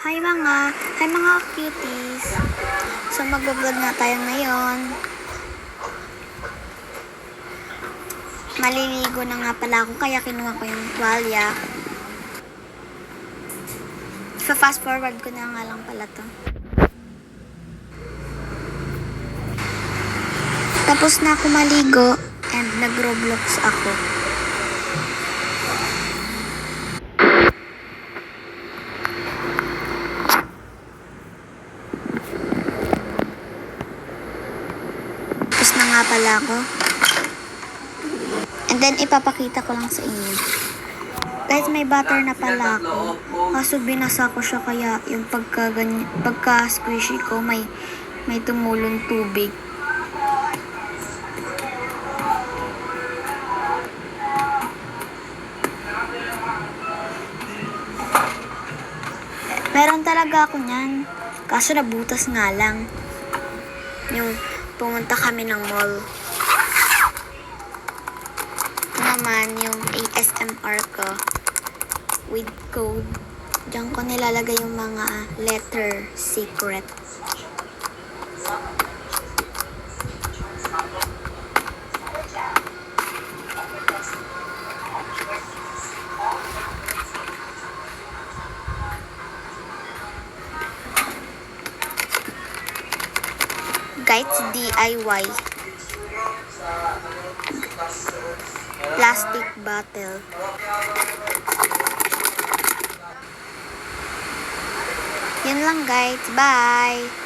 Hi mga cuties. So magbablog na tayo ngayon. Maliligo na nga pala ako kaya kinuha ko yung tuwalya. Fast forward ko na nga lang pala to. Tapos na ako maligo and nag-Roblox ako. Tapos na nga pala ako. And then ipapakita ko lang sa inyo. Guys, may butter na pala ako. Kaso binasa ko siya kaya yung pagka squishy ko may tumulong tubig. Meron talaga ako niyan. Kaso nabutas nga lang. Yung pumunta kami ng mall. Ito naman yung ASMR ko. With code. Diyan ko nilalagay yung mga letter secret. Guys, DIY. Plastic bottle. Yun lang guys. Bye!